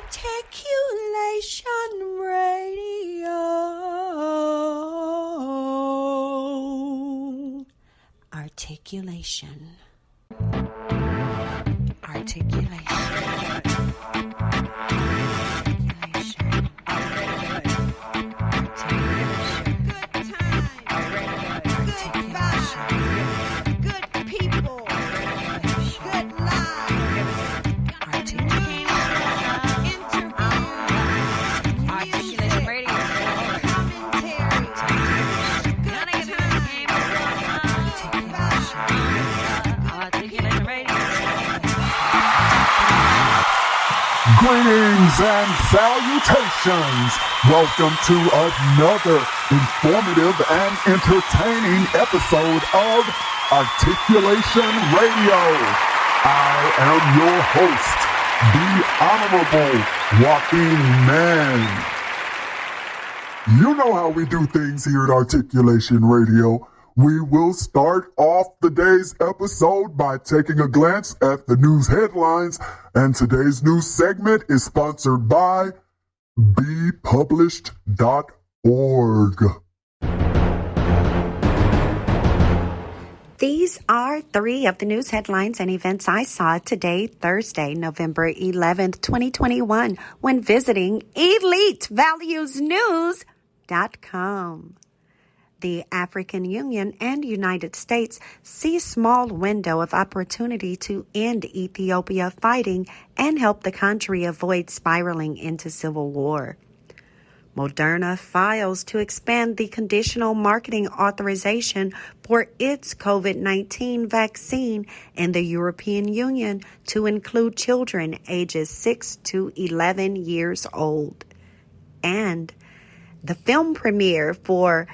Articulation Radio. Articulation. Greetings and salutations. Welcome to another informative and entertaining episode of Articulation Radio. I am your host, the Honorable Walking Man. You know how we do things here at Articulation Radio. We will start off the day's episode by taking a glance at the news headlines, and today's news segment is sponsored by bepublished.org. These are three of the news headlines and events I saw today, Thursday, November 11th, 2021, when visiting EliteValuesNews.com. The African Union and United States see a small window of opportunity to end Ethiopia fighting and help the country avoid spiraling into civil war. Moderna files to expand the conditional marketing authorization for its COVID-19 vaccine in the European Union to include children ages 6 to 11 years old. And the film premiere for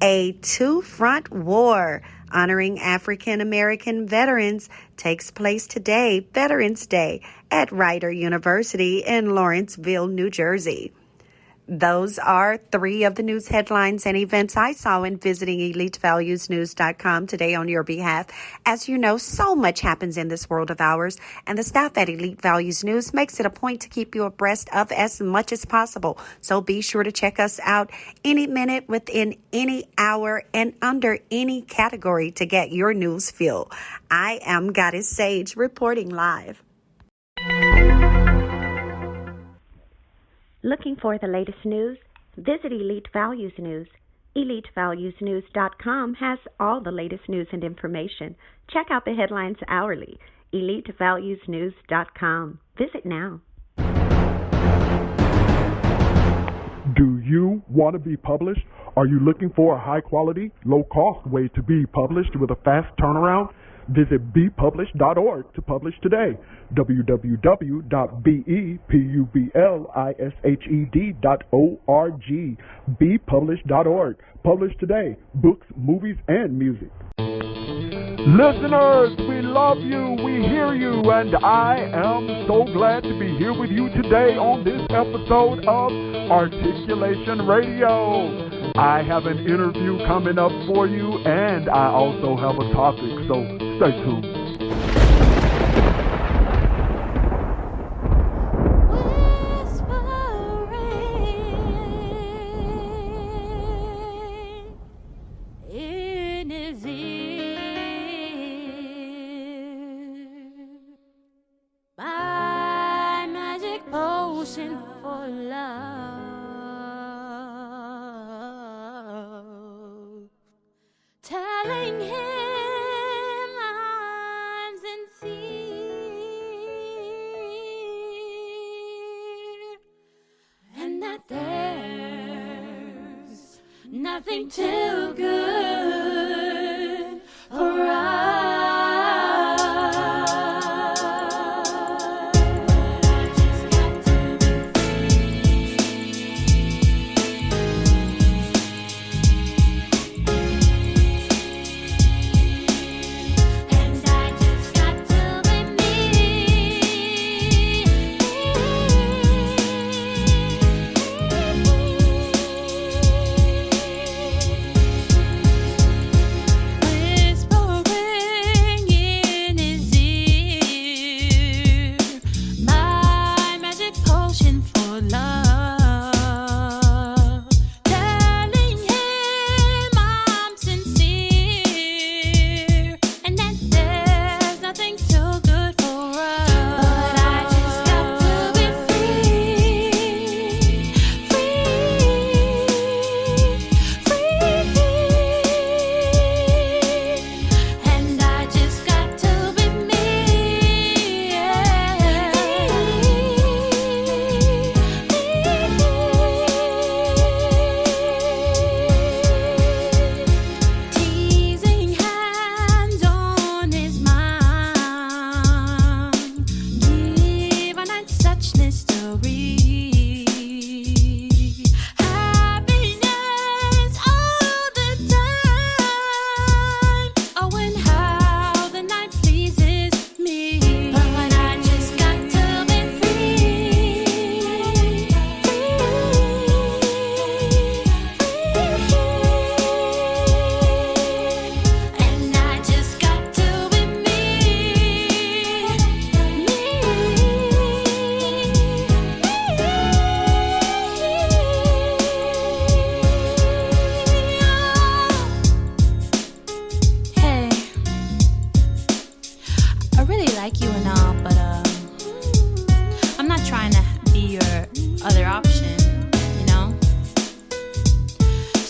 A Two-Front War honoring African American veterans takes place today, Veterans Day, at Rider University in Lawrenceville, New Jersey. Those are three of the news headlines and events I saw in visiting EliteValuesNews.com today on your behalf. As you know, so much happens in this world of ours, and the staff at Elite Values News makes it a point to keep you abreast of as much as possible. So be sure to check us out any minute, within any hour, and under any category to get your news feel. I am Goddess Sage reporting live. Looking for the latest news? Visit Elite Values News. EliteValuesNews.com has all the latest news and information. Check out the headlines hourly. EliteValuesNews.com. Visit now. Do you want to be published? Are you looking for a high-quality, low-cost way to be published with a fast turnaround? Visit bepublished.org to publish today. www.bepublished.org. bepublished.org. Publish today. Books, movies, and music. Listeners, we love you, we hear you, and I am so glad to be here with you today on this episode of Articulation Radio. I have an interview coming up for you, and I also have a topic, so stay tuned. For love, telling him I'm sincere, and that there's nothing too good for us.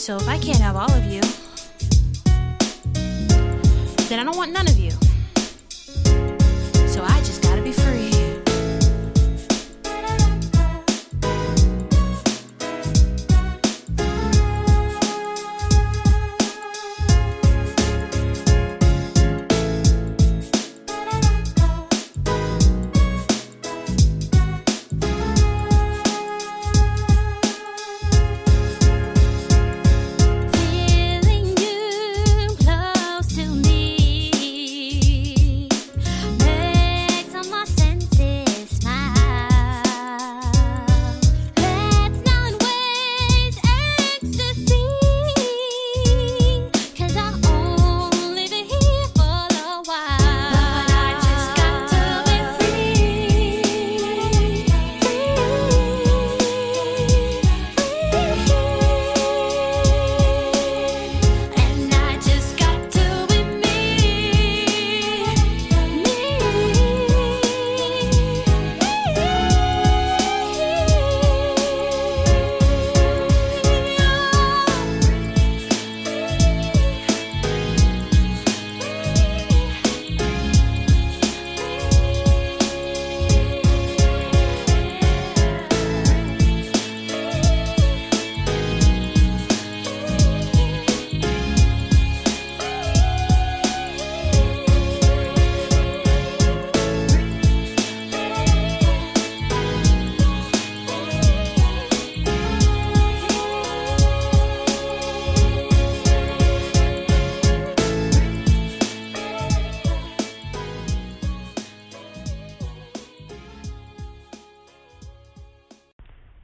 So if I can't have all of you, then I don't want none of you. So I just gotta be free. Feeling you close to me makes all my senses smile. Let's not waste ecstasy, 'cause I'll only be here for a while. But I just got to be and I just got to be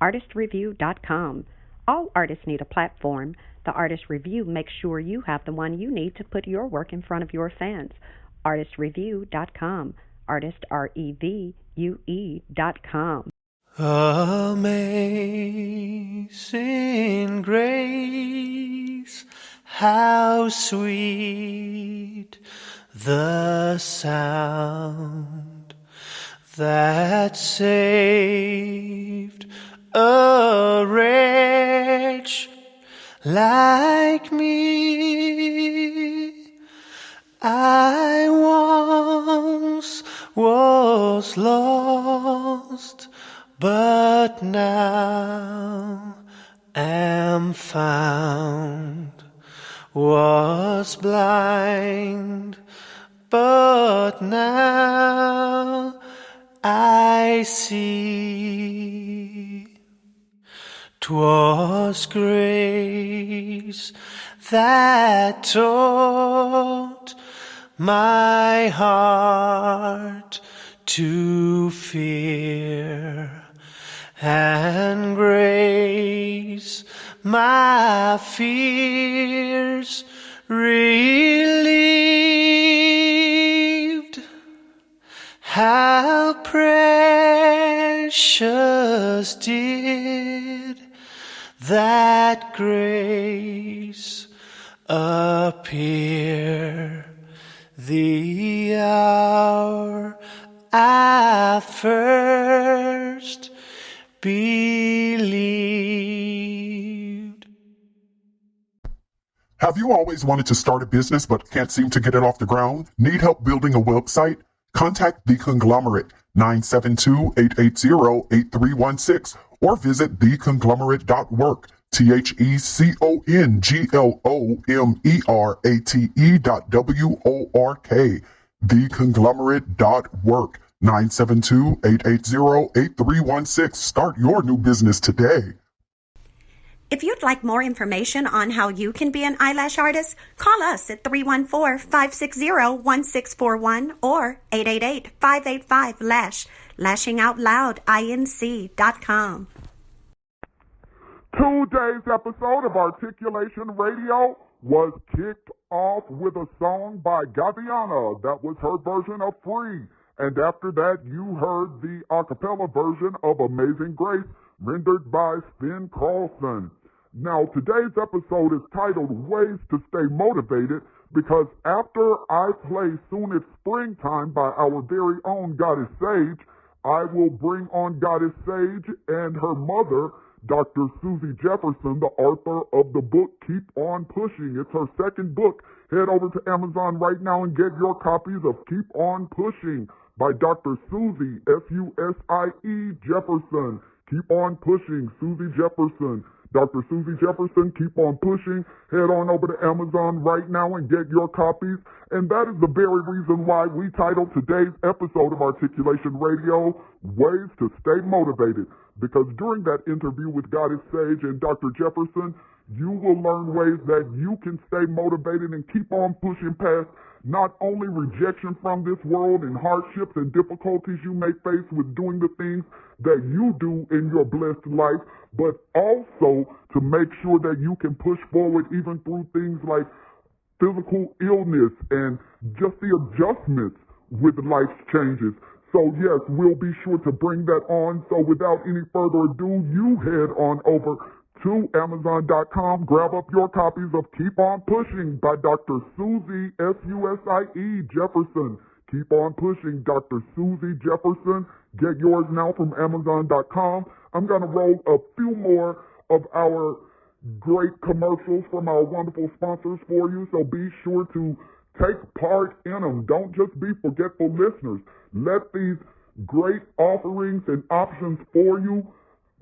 ARTistreview.com. All artists need a platform. The Artist Review makes sure you have the one you need to put your work in front of your fans. ARTistreview.com. Artist, REVUE.com. Amazing grace, how sweet the sound that saved a wretch like me. I once was lost, but now am found. Was blind, but now I see. 'Twas grace that taught my heart to fear, and grace my fears relieved. How precious did that grace appear the hour I first believed. Have you always wanted to start a business but can't seem to get it off the ground? Need help building a website? Contact The Conglomerate 972-880-8316 or visit theconglomerate.work. TheConglomerate.work. Theconglomerate.work 972-880-8316. Start your new business today. If you'd like more information on how you can be an eyelash artist, call us at 314-560-1641 or 888-585-LASH. LashingOutLoudInc.com. Today's episode of Articulation Radio was kicked off with a song by Gaviana. That was her version of Free. And after that, you heard the a cappella version of Amazing Grace, rendered by Sven Carlson. Now, today's episode is titled Ways to Stay Motivated, because after I play Soon It's Springtime by our very own Goddess Sage, I will bring on Goddess Sage and her mother Dr. Susie Jefferson, the author of the book Keep On Pushing. It's her second book. Head over to Amazon right now and get your copies of Keep On Pushing by Dr. Susie, Susie Jefferson. Keep On Pushing, Susie Jefferson. Dr. Susie Jefferson, Keep On Pushing. Head on over to Amazon right now and get your copies. And that is the very reason why we titled today's episode of Articulation Radio, Ways to Stay Motivated. Because during that interview with Goddess Sage and Dr. Jefferson, you will learn ways that you can stay motivated and keep on pushing past not only rejection from this world and hardships and difficulties you may face with doing the things that you do in your blessed life, but also to make sure that you can push forward even through things like physical illness and just the adjustments with life's changes. So yes, we'll be sure to bring that on. So without any further ado, you head on over to Amazon.com. Grab up your copies of Keep On Pushing by Dr. Susie, Susie Jefferson. Keep On Pushing, Dr. Susie Jefferson. Get yours now from Amazon.com. I'm going to roll a few more of our great commercials from our wonderful sponsors for you, so be sure to take part in them. Don't just be forgetful listeners. Let these great offerings and options for you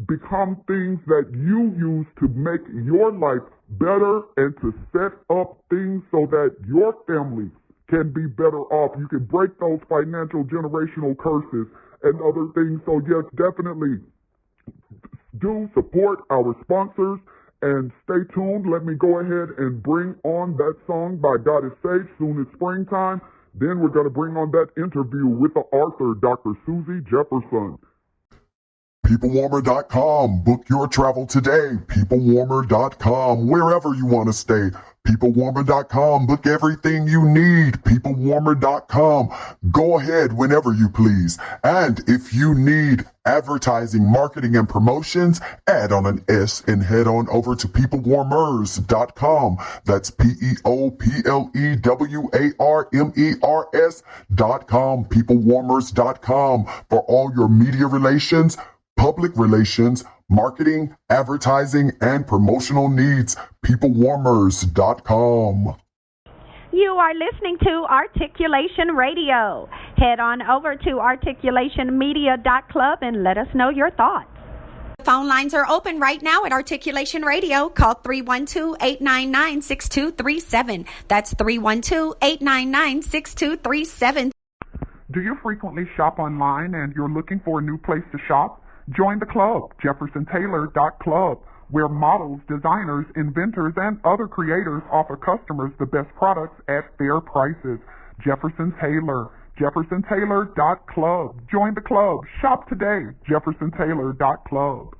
become things that you use to make your life better and to set up things so that your family can be better off. You can break those financial generational curses and other things. So yes, definitely do support our sponsors and stay tuned. Let me go ahead and bring on that song by Goddess Sage. Soon it's springtime. Then we're going to bring on that interview with the author, Dr. Susie Jefferson. PeopleWarmer.com. Book your travel today. PeopleWarmer.com. Wherever you want to stay. PeopleWarmer.com. Book everything you need. PeopleWarmer.com. Go ahead whenever you please. And if you need advertising, marketing, and promotions, add on an S and head on over to PeopleWarmers.com. That's PeopleWarmers.com. PeopleWarmers.com for all your media relations, public relations, marketing, advertising, and promotional needs. PeopleWarmers.com. You are listening to Articulation Radio. Head on over to articulationmedia.club and let us know your thoughts. Phone lines are open right now at Articulation Radio. Call 312-899-6237. That's 312-899-6237. Do you frequently shop online and you're looking for a new place to shop? Join the club, JeffersonTaylor.club, where models, designers, inventors, and other creators offer customers the best products at fair prices. Jefferson Taylor, JeffersonTaylor.club. Join the club. Shop today, JeffersonTaylor.club.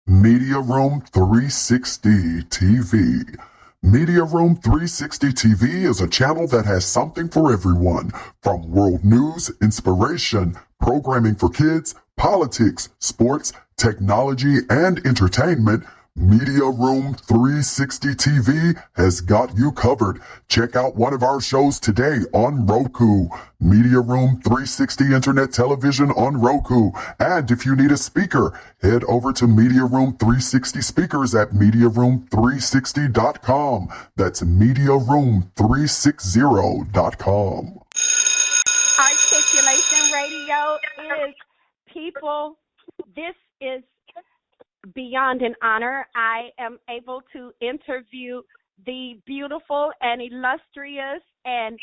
Media Room 360 TV. Media Room 360 TV is a channel that has something for everyone, from world news, inspiration, programming for kids, politics, sports, technology, and entertainment. Media Room 360 TV has got you covered. Check out one of our shows today on Roku. Media Room 360 Internet Television on Roku. And if you need a speaker, head over to Media Room 360 Speakers at MediaRoom360.com. That's MediaRoom360.com. Articulation Radio is people. This is beyond an honor. I am able to interview the beautiful and illustrious and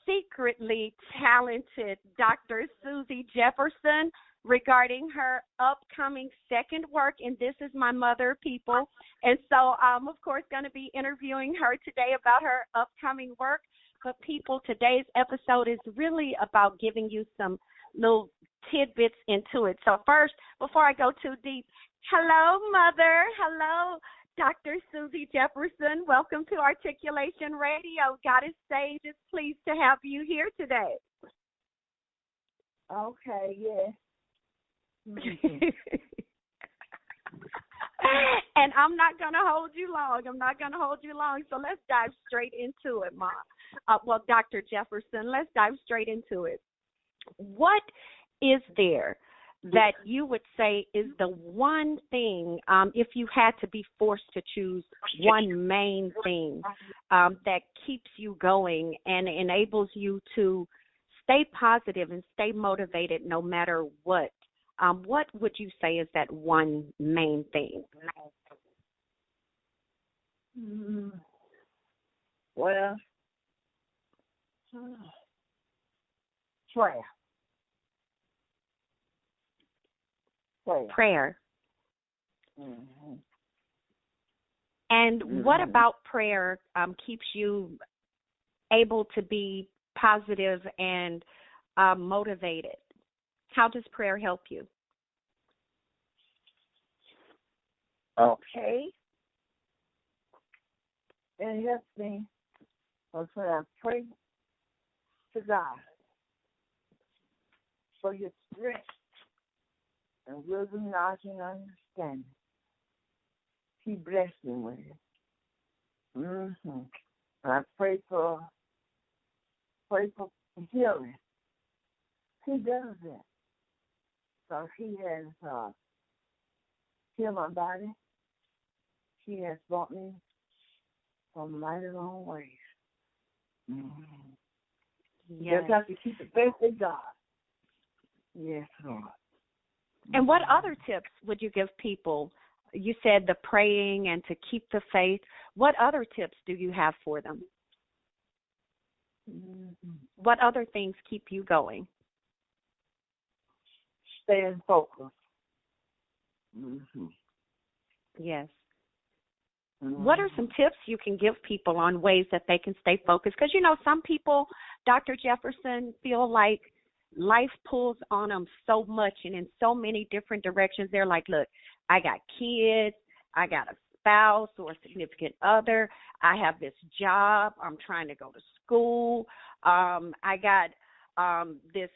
secretly talented Dr. Susie Jefferson regarding her upcoming second work, and This Is My Mother, people. And so I'm, of course, going to be interviewing her today about her upcoming work. But people, today's episode is really about giving you some little tidbits into it. So first, before I go too deep, hello, Mother. Hello, Dr. Susie Jefferson. Welcome to Articulation Radio. Goddess Sage is pleased to have you here today. Okay, yes. And I'm not going to hold you long. So let's dive straight into it, Mom. Dr. Jefferson, let's dive straight into it. What is there that you would say is the one thing, if you had to be forced to choose one main thing that keeps you going and enables you to stay positive and stay motivated no matter what? What would you say is that one main thing? Well, prayer. Prayer. Mm-hmm. And what about prayer keeps you able to be positive and motivated? How does prayer help you? Okay. It helps me when I pray to God for your strength and wisdom, knowledge, and understanding. He blessed me with it. Mm-hmm. And I pray for healing. He does it. So he has healed my body. He has brought me from mighty long ways. Mm-hmm. Yes. Just have to keep the faith in God. Yes, Lord. And what other tips would you give people? You said the praying and to keep the faith. What other tips do you have for them? Mm-hmm. What other things keep you going? Staying focused. Mm-hmm. Yes. Mm-hmm. What are some tips you can give people on ways that they can stay focused? Because, some people, Dr. Jefferson, feel like life pulls on them so much and in so many different directions. They're like, look, I got kids, I got a spouse or a significant other, I have this job, I'm trying to go to school, I got this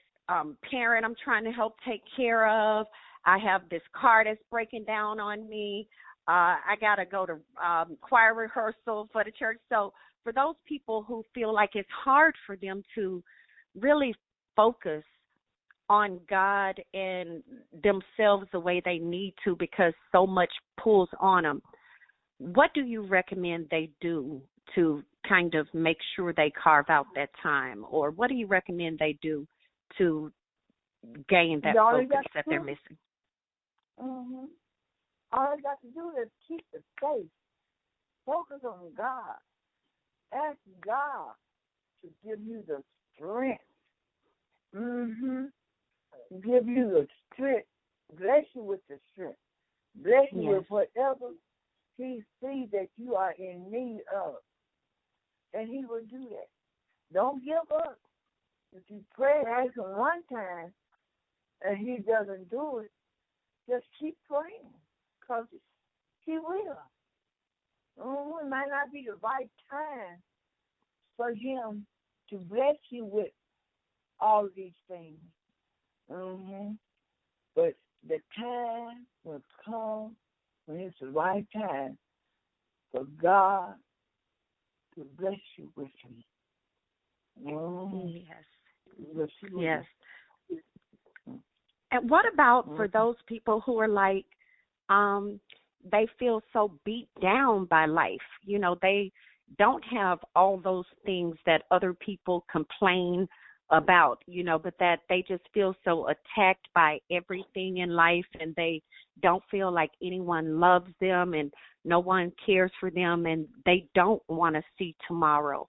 parent I'm trying to help take care of, I have this car that's breaking down on me, I got to go to choir rehearsal for the church. So for those people who feel like it's hard for them to really focus on God and themselves the way they need to because so much pulls on them, what do you recommend they do to kind of make sure they carve out that time? Or what do you recommend they do to gain that focus that they're missing? Mm-hmm. All you got to do is keep the faith. Focus on God. Ask God to give you the strength. Mm-hmm. Give you the strength. Bless you with the strength. Bless you with whatever He sees that you are in need of. And He will do that. Don't give up. If you pray and ask Him one time and He doesn't do it, just keep praying because He will. It might not be the right time for Him to bless you with all these things. Mm-hmm. But the time will come when it's the right time for God to bless you with Him. Yes. Yes. And what about for those people who are like, they feel so beat down by life? You know, they don't have all those things that other people complain about, you know, but that they just feel so attacked by everything in life and they don't feel like anyone loves them and no one cares for them and they don't want to see tomorrow.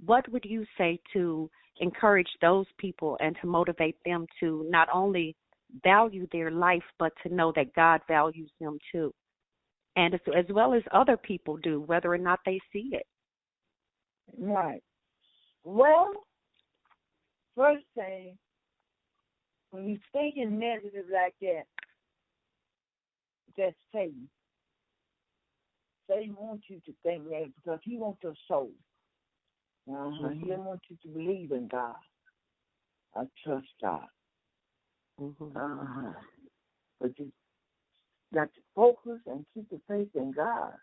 What would you say to encourage those people and to motivate them to not only value their life, but to know that God values them too, and as well as other people do, whether or not they see it? Right. Well, first thing, when you thinking negative like that, that's Satan. Satan wants you to think negative because he wants your soul. He doesn't want you to believe in God or trust God. But you got to focus and keep the faith in God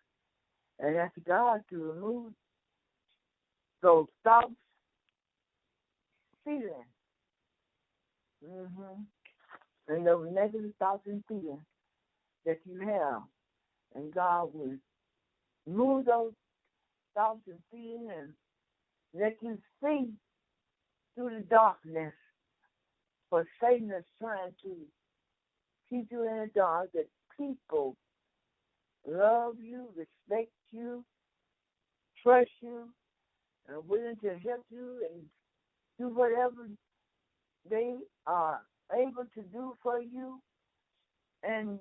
and ask God to remove those thoughts, feelings, and those negative thoughts and feelings that you have. And God will remove those thoughts and feelings and let you see through the darkness. For Satan is trying to keep you in the dark, that people love you, respect you, trust you, and willing to help you and do whatever they are able to do for you and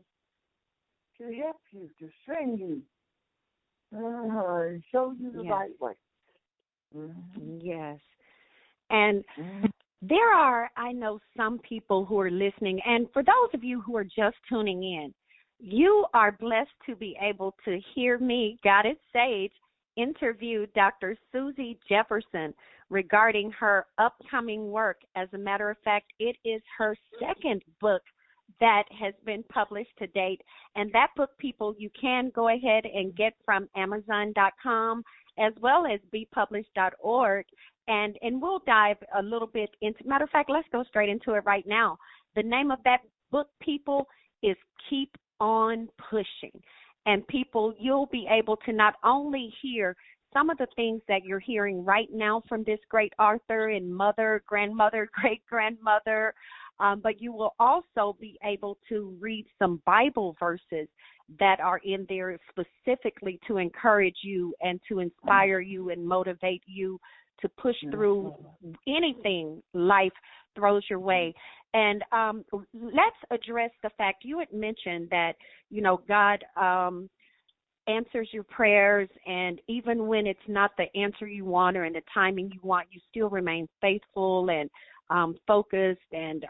to help you, to strengthen you, and show you the right way. Yes. And there are, I know, some people who are listening, and for those of you who are just tuning in, you are blessed to be able to hear me, Goddess Sage, interview Dr. Susie Jefferson regarding her upcoming work. As a matter of fact, it is her second book that has been published to date. And that book, people, you can go ahead and get from Amazon.com as well as bepublished.org. And we'll dive a little bit into, matter of fact, let's go straight into it right now. The name of that book, people, is Keep on Pushing. And people, you'll be able to not only hear some of the things that you're hearing right now from this great author and mother, grandmother, great-grandmother, but you will also be able to read some Bible verses that are in there specifically to encourage you and to inspire you and motivate you to push through anything life throws your way. And let's address the fact you had mentioned that, you know, God answers your prayers, and even when it's not the answer you want or in the timing you want, you still remain faithful and focused. And,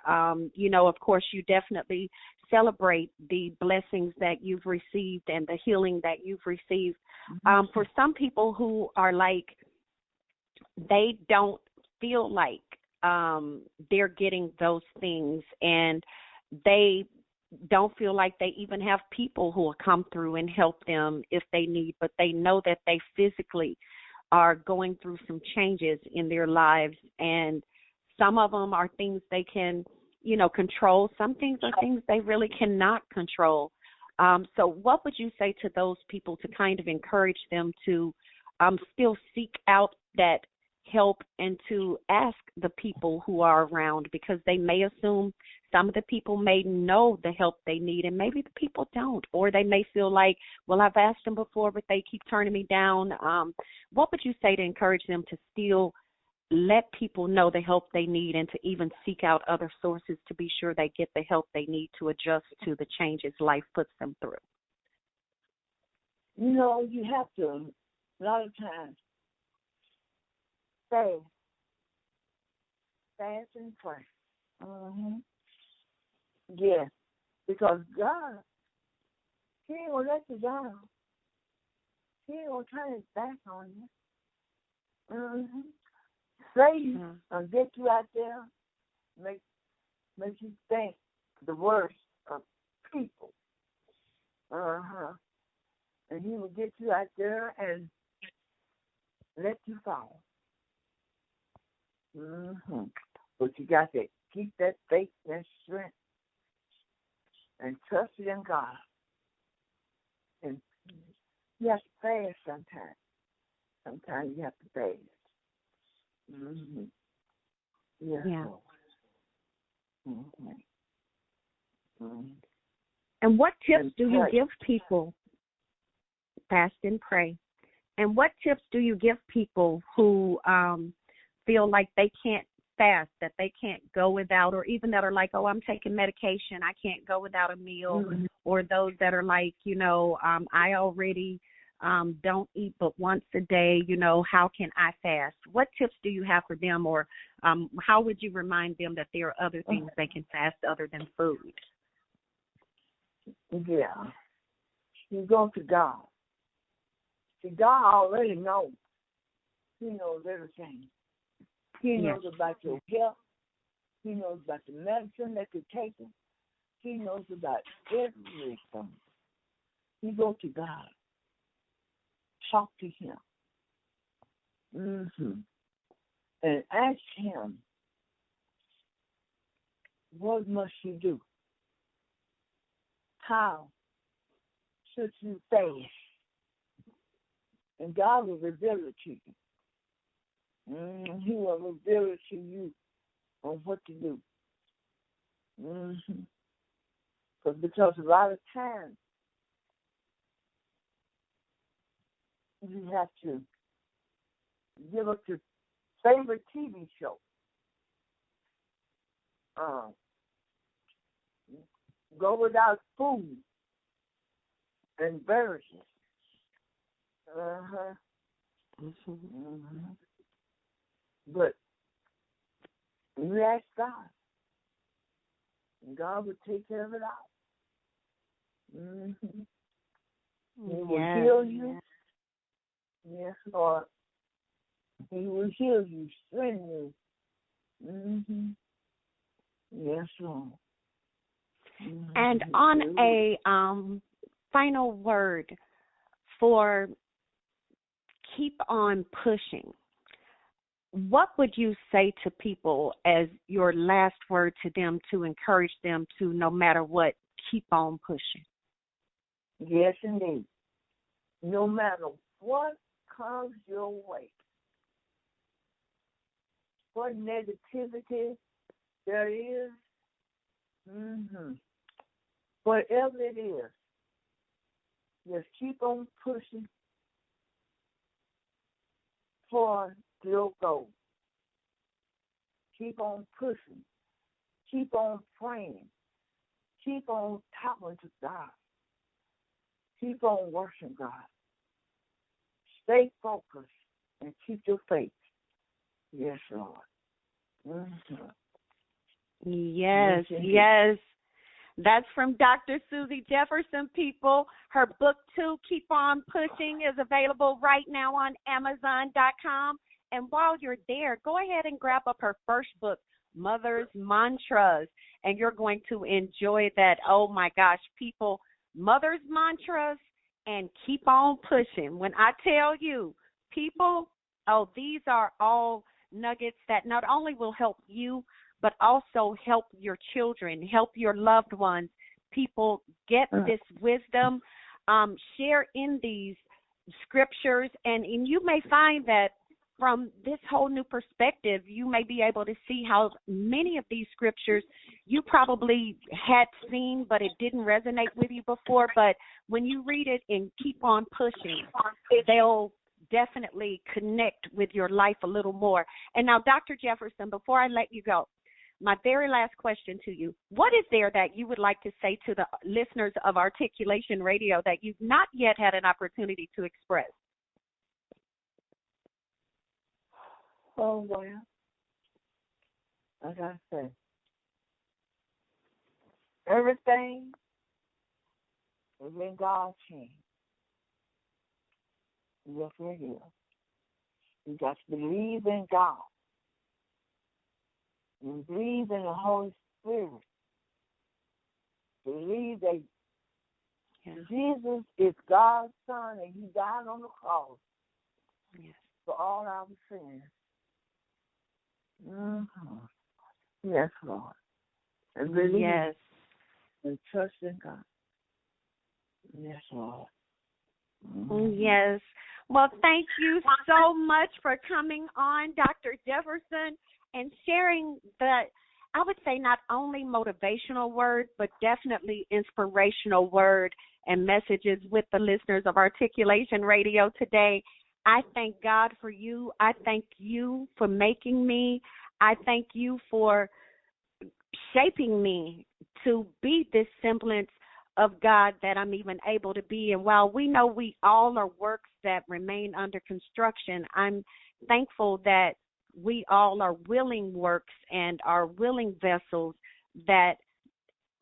you know, of course, you definitely celebrate the blessings that you've received and the healing that you've received. For some people who are like, they don't feel like they're getting those things, and they don't feel like they even have people who will come through and help them if they need, but they know that they physically are going through some changes in their lives, and Some of them are things they can, control. Some things are things they really cannot control. So what would you say to those people to kind of encourage them to still seek out that help and to ask the people who are around, because they may assume some of the people may know the help they need and maybe the people don't, or they may feel like, well, I've asked them before, but they keep turning me down. What would you say to encourage them to still let people know the help they need and to even seek out other sources to be sure they get the help they need to adjust to the changes life puts them through? You have to, a lot of times, fast and pray. Mm-hmm. Yeah, because God, He ain't gonna let you down. He ain't gonna turn His back on you. Mm-hmm. Satan will get you out there, make you think the worst of people. And he will get you out there and let you fall. But you got to keep that faith and strength and trust in God. And you have to fast sometimes. Sometimes you have to fast. Yeah. And what tips do you give people? Fast and pray. And what tips do you give people who feel like they can't fast, that they can't go without, or even that are like, oh, I'm taking medication, I can't go without a meal, or those that are like, I already don't eat but once a day, how can I fast? What tips do you have for them, or how would you remind them that there are other things they can fast other than food? Yeah. You go to God. See, God already knows. He knows everything. He knows about your health. He knows about the medicine that you're taking. He knows about everything. You go to God. Talk to Him. And ask Him, what must you do? How should you fast? And God will reveal it to you. He will reveal it to you on what to do. Because a lot of times you have to give up your favorite TV show. Go without food and beverages. But you ask God, and God will take care of it all. He will heal you. Yes, Lord. He will heal you, strengthen you. Yes, Lord. And on a final word for keep on pushing, what would you say to people as your last word to them to encourage them to, no matter what, keep on pushing? Yes, indeed. No matter what comes your way, what negativity there is, whatever it is, just keep on pushing for your goal. Keep on pushing. Keep on praying. Keep on talking to God. Keep on worshiping God. Stay focused and keep your faith. Yes, Lord. Yes. That's from Dr. Susie Jefferson, people. Her book, too, Keep On Pushing, is available right now on Amazon.com. And while you're there, go ahead and grab up her first book, Mother's Mantras, and you're going to enjoy that. Oh, my gosh, people, Mother's Mantras and Keep On Pushing. When I tell you, people, these are all nuggets that not only will help you, but also help your children, help your loved ones. People get this wisdom. Share in these scriptures, and you may find that from this whole new perspective, you may be able to see how many of these scriptures you probably had seen, but it didn't resonate with you before. But when you read it and keep on pushing, they'll definitely connect with your life a little more. And now, Dr. Jefferson, before I let you go, my very last question to you, what is there that you would like to say to the listeners of Articulation Radio that you've not yet had an opportunity to express? Oh, well, like I said, everything is in God's hands. Yes, we're here. You got to believe in God. You believe in the Holy Spirit. Believe that Jesus is God's Son and He died on the cross for all our sins. Yes, Lord. And believe and trust in God. Yes, Lord. Yes. Well, thank you so much for coming on, Dr. Jefferson, and sharing the, I would say, not only motivational word, but definitely inspirational word and messages with the listeners of Articulation Radio today. I thank God for you. I thank you for making me. I thank you for shaping me to be this semblance of God that I'm even able to be. And while we know we all are works that remain under construction, I'm thankful that we all are willing works and are willing vessels that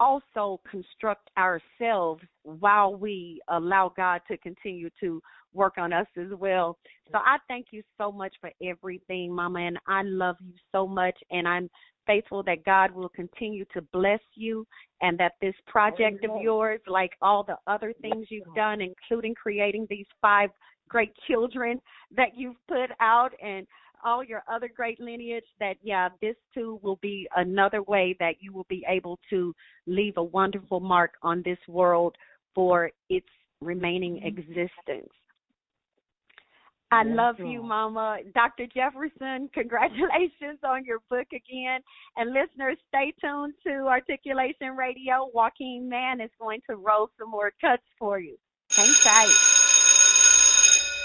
also construct ourselves while we allow God to continue to work on us as well. So I thank you so much for everything, Mama, and I love you so much, and I'm faithful that God will continue to bless you and that this project of yours, like all the other things you've done, including creating these 5 great children that you've put out and all your other great lineage, that, this too will be another way that you will be able to leave a wonderful mark on this world for its remaining existence. I love you, Mama. Dr. Jefferson, congratulations on your book again. And listeners, stay tuned to Articulation Radio. Joaquin Mann is going to roll some more cuts for you. Hang tight.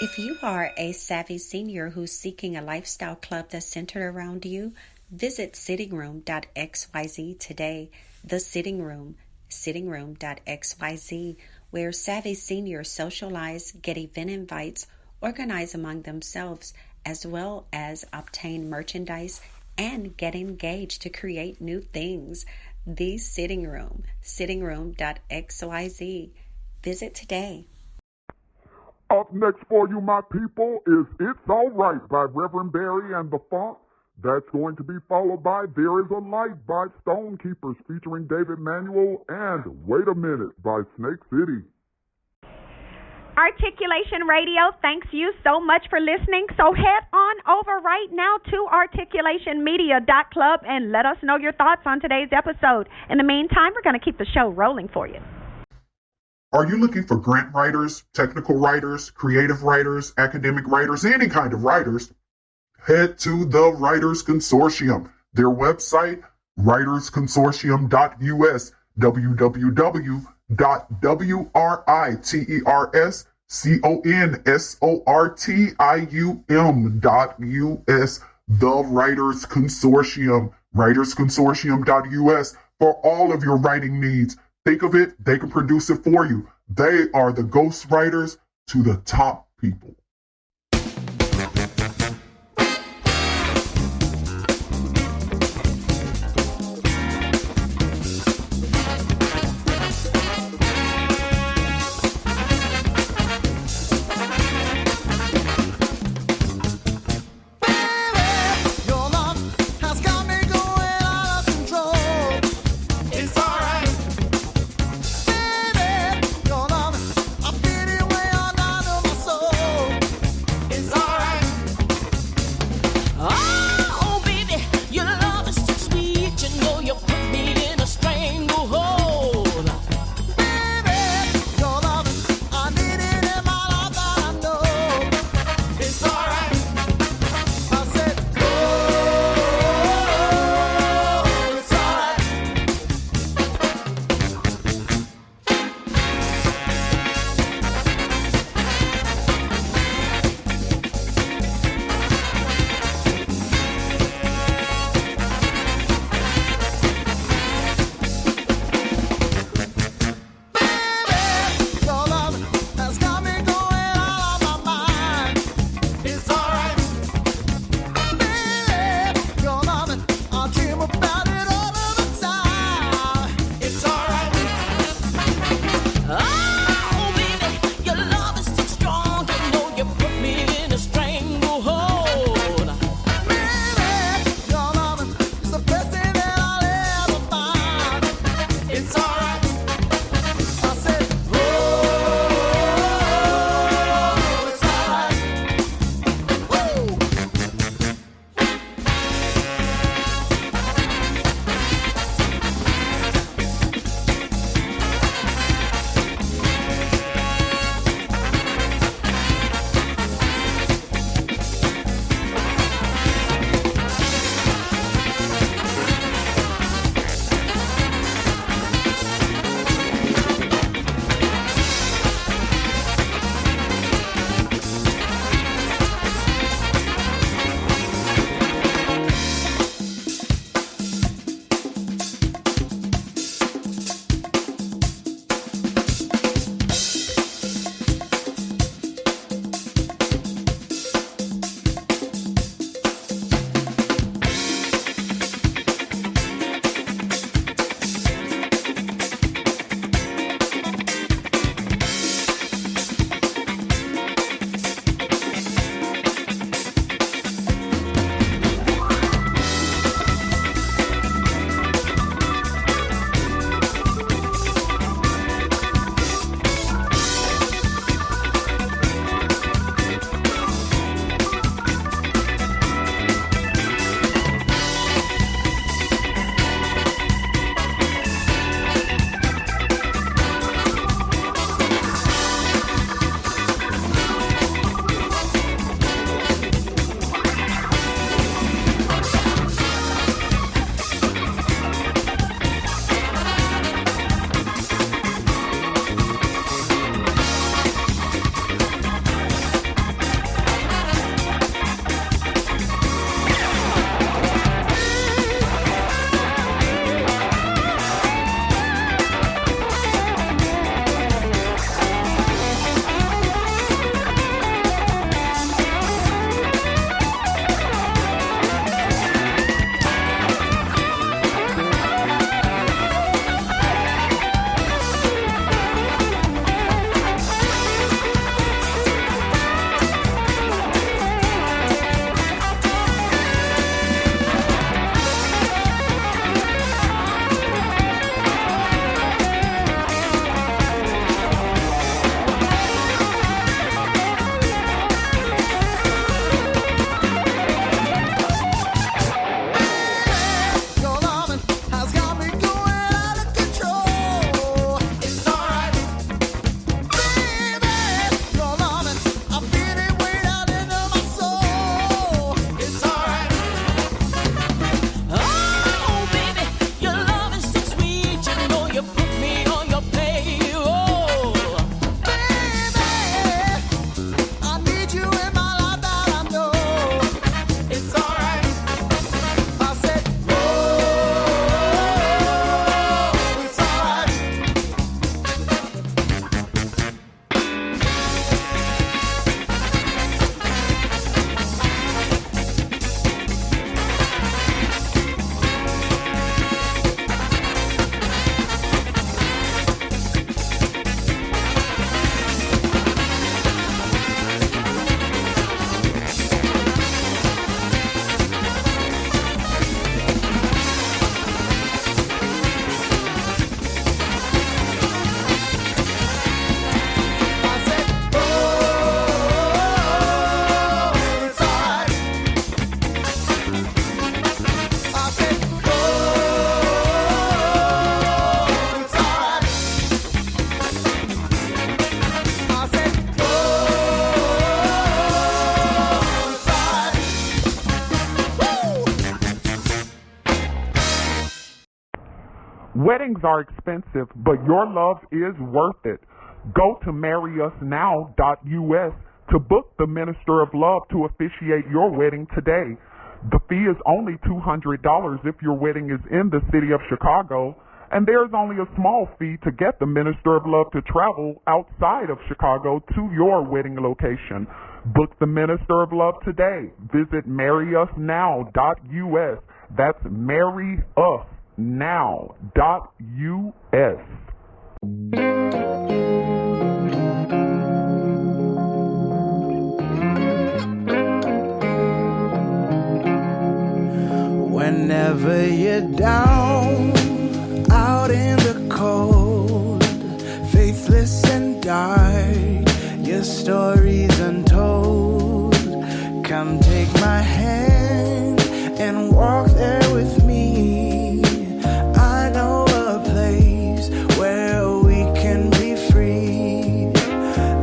If you are a savvy senior who's seeking a lifestyle club that's centered around you, visit sittingroom.xyz today. The Sitting Room, sittingroom.xyz, where savvy seniors socialize, get event invites, organize among themselves, as well as obtain merchandise and get engaged to create new things. The Sitting Room, sittingroom.xyz. Visit today. Up next for you, my people, is It's All Right by Reverend Barry and the Funk. That's going to be followed by There Is a Light by Stonekeepers featuring David Manuel and Wait a Minute by Snake City. Articulation Radio, thanks you so much for listening. So head on over right now to articulationmedia.club and let us know your thoughts on today's episode. In the meantime, we're going to keep the show rolling for you. Are you looking for grant writers, technical writers, creative writers, academic writers, any kind of writers? Head to the Writers Consortium. Their website, writersconsortium.us, www.writersconsortium.us, the Writers Consortium, writersconsortium.us, for all of your writing needs. Think of it, they can produce it for you. They are the ghost writers to the top people. Your love, I feel it way on down to my soul. Weddings are expensive, but your love is worth it. Go to marryusnow.us to book the Minister of Love to officiate your wedding today. The fee is only $200 if your wedding is in the city of Chicago, and there's only a small fee to get the Minister of Love to travel outside of Chicago to your wedding location. Book the Minister of Love today. Visit marryusnow.us. That's marryusnow.us. Whenever you're down, out in the cold, faithless and dark, your story's untold. Come take my hand and walk there with me. I know a place where we can be free.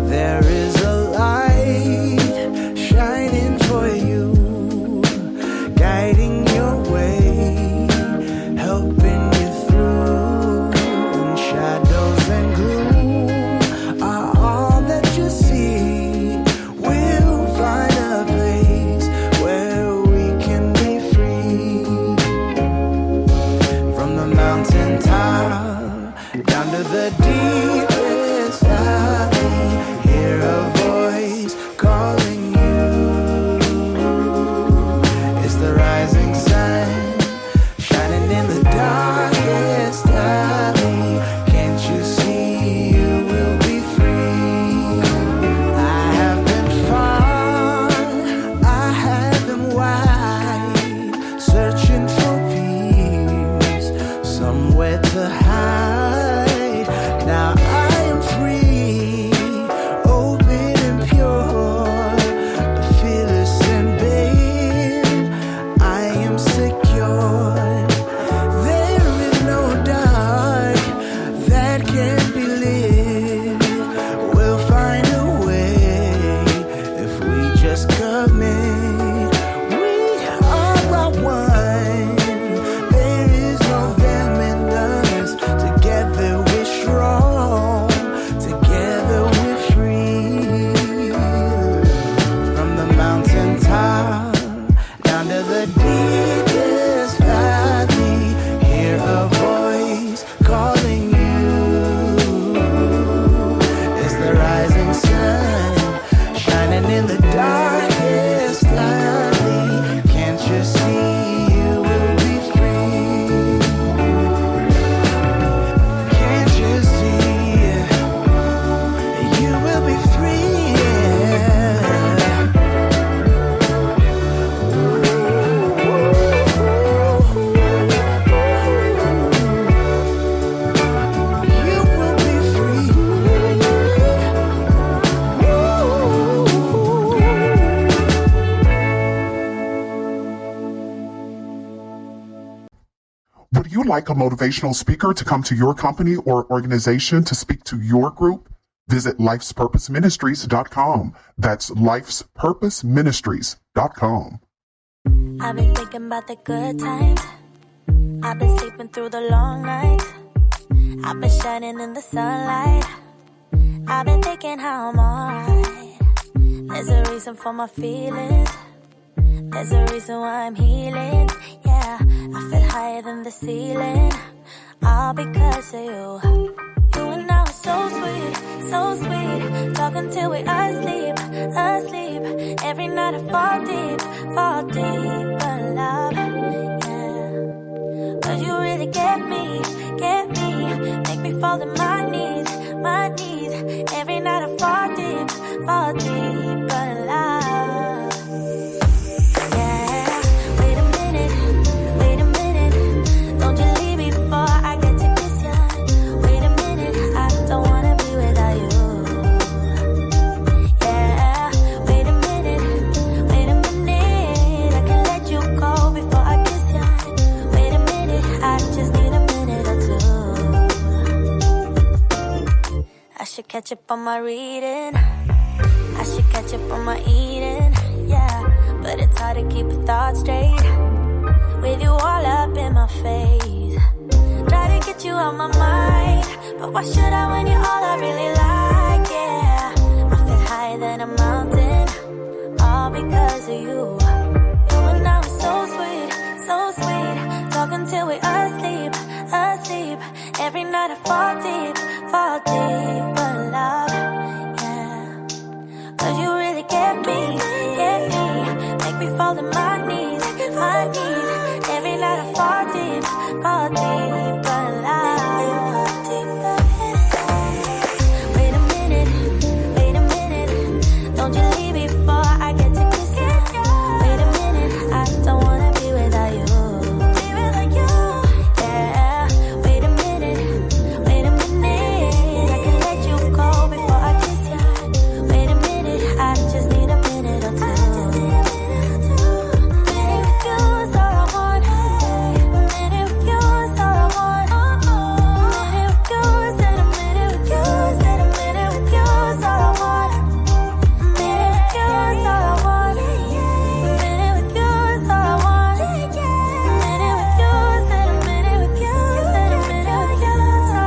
There is a light shining for you, guiding your way, helping you through. And shadows and gloom are all that you see. We'll find a place where we can be free. From the mountaintop down to the deepest valley, hear a voice calling you. It's the rising sun, shining in the darkest alley. Can't you see you will be free? I have been far, I have been wide, searching for peace, somewhere to hide. Now I am free, open and pure, fearless and babe, I am secure. There is no dark that can't be lit. We'll find a way if we just commit. We are one. There is no them and us. Together we're strong. Together we're free. From the mountaintop down to the deepest valley, hear a voice calling you. It's the rising sun, shining in the darkest alley. Can't you see you will be free? Can't you see you will be free? You will be free. Would you like a motivational speaker to come to your company or organization to speak to your group? Visit lifespurposeministries.com. That's lifespurposeministries.com. I've been thinking about the good times. I've been sleeping through the long nights. I've been shining in the sunlight. I've been thinking how I'm alright. There's a reason for my feelings. There's a reason why I'm healing. Yeah, I feel higher than the ceiling. All because of you. You and I are so sweet, so sweet. Talking till we're asleep, asleep. Every night I fall deep in love. Yeah, 'cause you really get me. Make me fall to my knees. Every night I fall deep in love. Yeah, wait a minute. Don't you leave me before I get to kiss ya. Wait a minute, I don't wanna be without you. Yeah, wait a minute. I can let you go before I kiss ya. Wait a minute, I just need a minute or two. I should catch up on my reading. I should catch up on my eating. Yeah, but it's hard to keep your thoughts straight with you all up in my face. Try try to get you out my mind, but why should I when you're all I really like? Yeah, I feel higher than a mountain, all because of you. You and I were so sweet, talking till we asleep. Every night I fall deep, but love, yeah. 'Cause you really get me, make me fall to my knees. Every night I fall deep, but love. Wait a minute, don't you leave before I get to kiss you. Wait a minute, I don't wanna be without you. Yeah, wait a minute, I can let you go before I kiss you. Wait a minute, I just need a minute or two. Minute with you is all I want. Minute with you is all I want. Minute with you, said a minute with you, said a minute with you is all I want. Minute with you is all I want. Minute with you is all I want. Minute with you, said a minute with you, said a minute with you is all I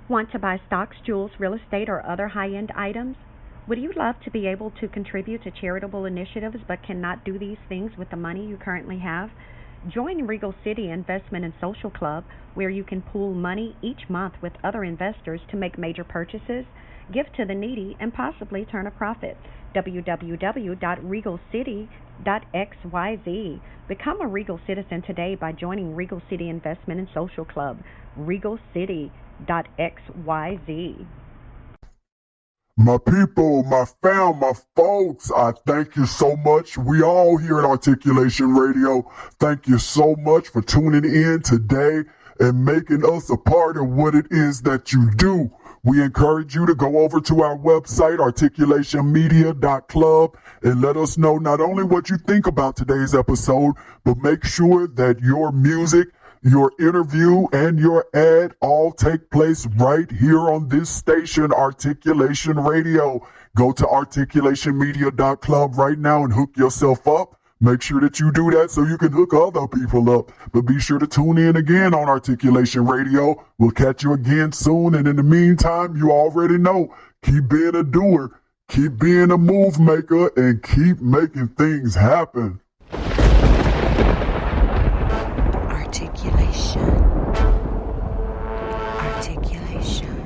Want to buy stocks, jewels, real estate, or other high-end items? Would you love to be able to contribute to charitable initiatives but cannot do these things with the money you currently have? Join Regal City Investment and Social Club, where you can pool money each month with other investors to make major purchases, give to the needy, and possibly turn a profit. www.regalcity.xyz. Become a Regal citizen today by joining Regal City Investment and Social Club. regalcity.xyz. My people, my fam, my folks, I thank you so much. We all here at Articulation Radio, thank you so much for tuning in today and making us a part of what it is that you do. We encourage you to go over to our website, articulationmedia.club, and let us know not only what you think about today's episode, but make sure that your music, your interview, and your ad all take place right here on this station, Articulation Radio. Go to articulationmedia.club right now and hook yourself up. Make sure that you do that so you can hook other people up. But be sure to tune in again on Articulation Radio. We'll catch you again soon. And in the meantime, you already know, keep being a doer, keep being a move maker, and keep making things happen. Articulation. Articulation.